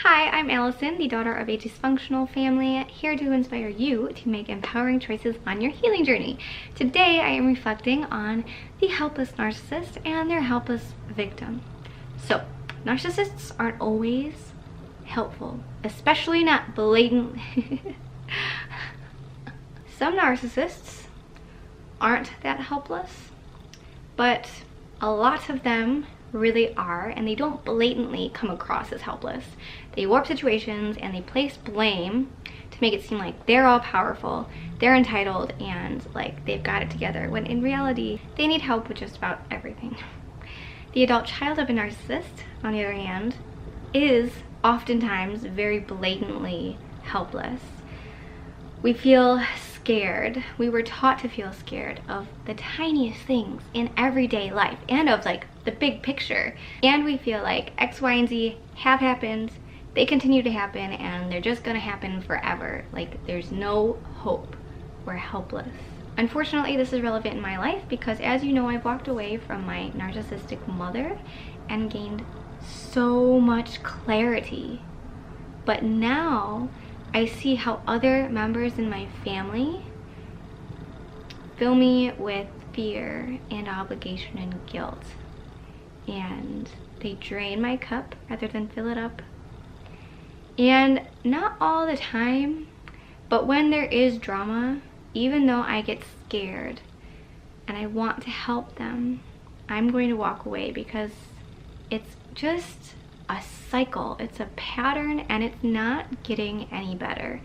Hi, I'm Allison, the daughter of a dysfunctional family, here to inspire you to make empowering choices on your healing journey. Today, I am reflecting on the helpless narcissist and their helpless victim. So, narcissists aren't always helpful, especially not blatantly. Some narcissists aren't that helpless, but a lot of them really are, and they don't blatantly come across as helpless. They warp situations and they place blame to make it seem like they're all powerful, they're entitled, and like they've got it together, when in reality they need help with just about everything. The adult child of a narcissist, on the other hand, is oftentimes very blatantly helpless. We feel scared. We were taught to feel scared of the tiniest things in everyday life and of like the big picture. And we feel like X, Y, and Z have happened, they continue to happen, and they're just gonna happen forever. Like there's no hope. We're helpless. Unfortunately, this is relevant in my life because, as you know, I've walked away from my narcissistic mother and gained so much clarity. But now I see how other members in my family fill me with fear and obligation and guilt. And they drain my cup rather than fill it up. And not all the time, but when there is drama, even though I get scared and I want to help them, I'm going to walk away because it's just a cycle, it's a pattern, and it's not getting any better.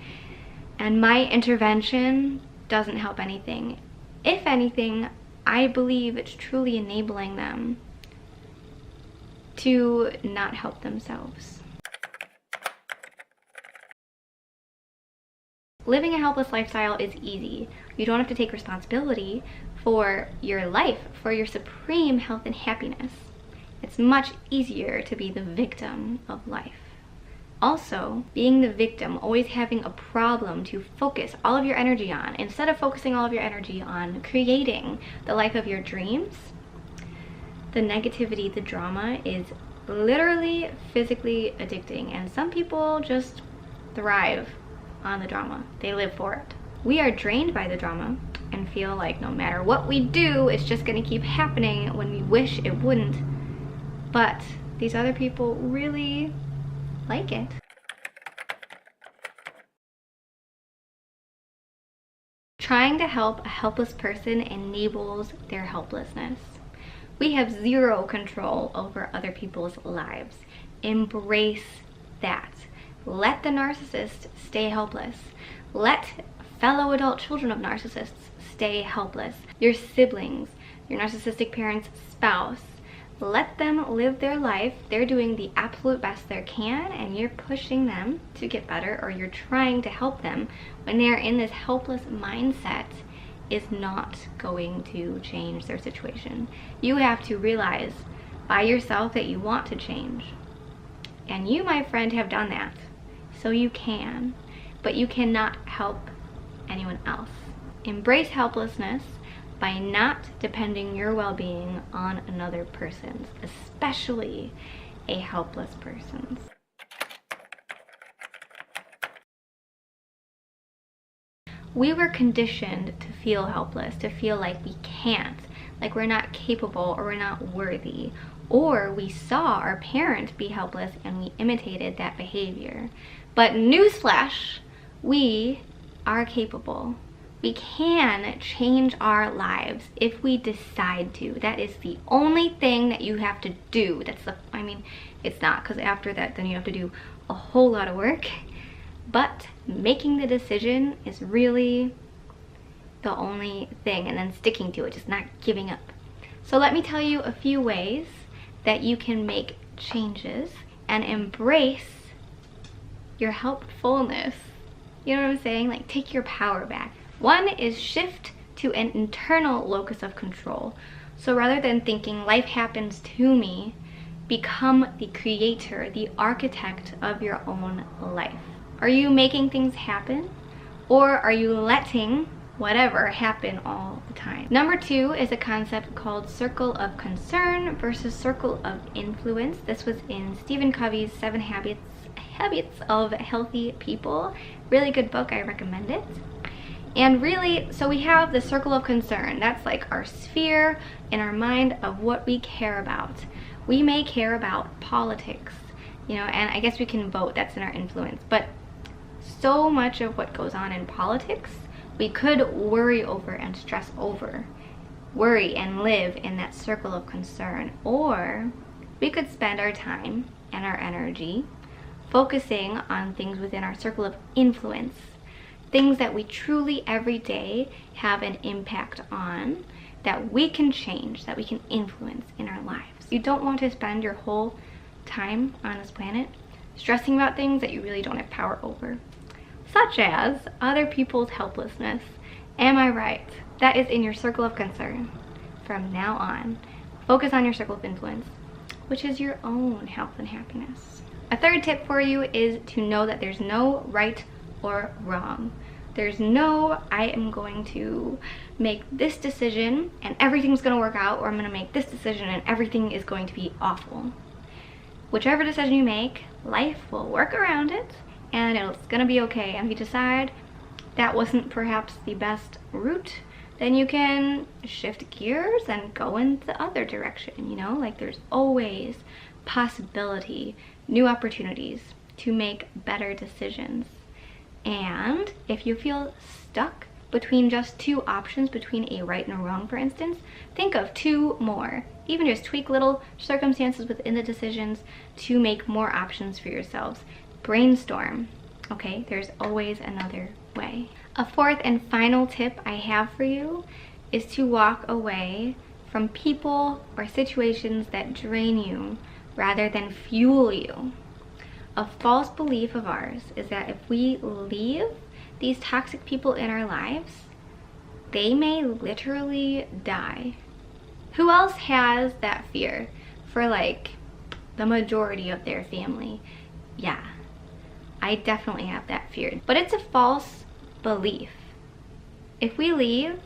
And my intervention doesn't help anything. If anything, I believe it's truly enabling them to not help themselves. Living a helpless lifestyle is easy. You don't have to take responsibility for your life, for your supreme health and happiness. It's much easier to be the victim of life. Also, being the victim, always having a problem to focus all of your energy on, instead of focusing all of your energy on creating the life of your dreams, the negativity, the drama is literally physically addicting, and some people just thrive on the drama. They live for it. We are drained by the drama and feel like no matter what we do, it's just gonna keep happening when we wish it wouldn't. But these other people really like it. Trying to help a helpless person enables their helplessness. We have zero control over other people's lives. Embrace that. Let the narcissist stay helpless. Let fellow adult children of narcissists stay helpless. Your siblings, your narcissistic parent's spouse, let them live their life. They're doing the absolute best they can, and you're pushing them to get better, or you're trying to help them when they're in this helpless mindset is not going to change their situation. You have to realize by yourself that you want to change. And you, my friend, have done that. So you can, but you cannot help anyone else. Embrace helplessness by not depending your well-being on another person's, especially a helpless person's. We were conditioned to feel helpless, to feel like we can't, like we're not capable or we're not worthy, or we saw our parent be helpless and we imitated that behavior. But newsflash, we are capable. We can change our lives if we decide to. That is the only thing that you have to do. It's not, because after that then you have to do a whole lot of work. But making the decision is really the only thing, and then sticking to it, just not giving up. So let me tell you a few ways that you can make changes and embrace your helpfulness. You know what I'm saying? Like, take your power back. One is shift to an internal locus of control. So rather than thinking life happens to me, become the creator, the architect of your own life. Are you making things happen, or are you letting whatever happen all the time? Number 2 is a concept called circle of concern versus circle of influence. This was in Stephen Covey's 7 Habits Habits of Healthy People. Really good book, I recommend it. And really, so we have the circle of concern. That's like our sphere in our mind of what we care about. We may care about politics, you know, and I guess we can vote, that's in our influence. But so much of what goes on in politics, we could worry over and stress over. Worry and live in that circle of concern. Or we could spend our time and our energy focusing on things within our circle of influence. Things that we truly every day have an impact on, that we can change, that we can influence in our lives. You don't want to spend your whole time on this planet stressing about things that you really don't have power over, such as other people's helplessness. Am I right? That is in your circle of concern. From now on, focus on your circle of influence, which is your own health and happiness. A third tip for you is to know that there's no right or wrong. There's no, I am going to make this decision and everything's going to work out, or I'm going to make this decision and everything is going to be awful. Whichever decision you make, life will work around it and it's going to be okay. And if you decide that wasn't perhaps the best route, then you can shift gears and go in the other direction, you know? Like, there's always possibility, new opportunities to make better decisions. And if you feel stuck between just two options, between a right and a wrong, for instance, think of two more. Even just tweak little circumstances within the decisions to make more options for yourselves. Brainstorm, okay? There's always another way. A fourth and final tip I have for you is to walk away from people or situations that drain you rather than fuel you. A false belief of ours is that if we leave these toxic people in our lives, they may literally die. Who else has that fear for like the majority of their family? Yeah, I definitely have that fear, but it's a false belief. If we leave,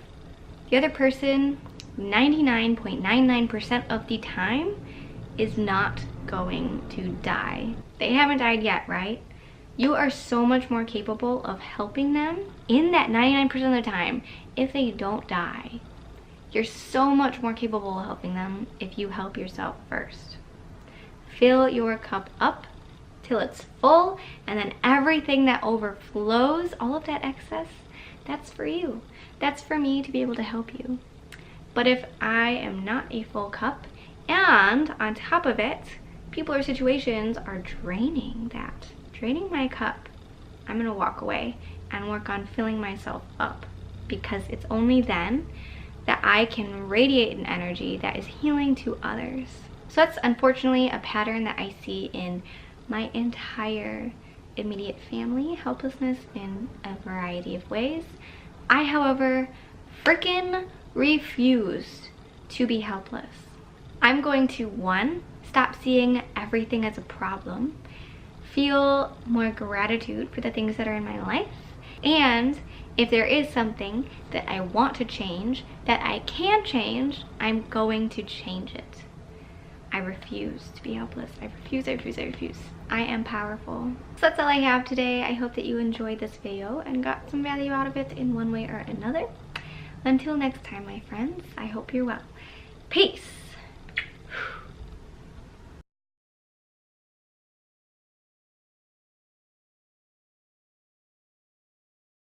the other person 99.99% of the time is not going to die. They haven't died yet, right? You are so much more capable of helping them in that 99% of the time if they don't die. You're so much more capable of helping them if you help yourself first. Fill your cup up till it's full, and then everything that overflows, all of that excess, that's for you. That's for me to be able to help you. But if I am not a full cup, and on top of it, people or situations are draining my cup, I'm gonna walk away and work on filling myself up, because it's only then that I can radiate an energy that is healing to others. So that's unfortunately a pattern that I see in my entire immediate family, helplessness in a variety of ways. I, however, freaking refuse to be helpless. I'm going to, one, stop seeing everything as a problem, feel more gratitude for the things that are in my life, and if there is something that I want to change, that I can change, I'm going to change it. I refuse to be helpless. I refuse. I am powerful. So that's all I have today. I hope that you enjoyed this video and got some value out of it in one way or another. Until next time, my friends, I hope you're well. Peace!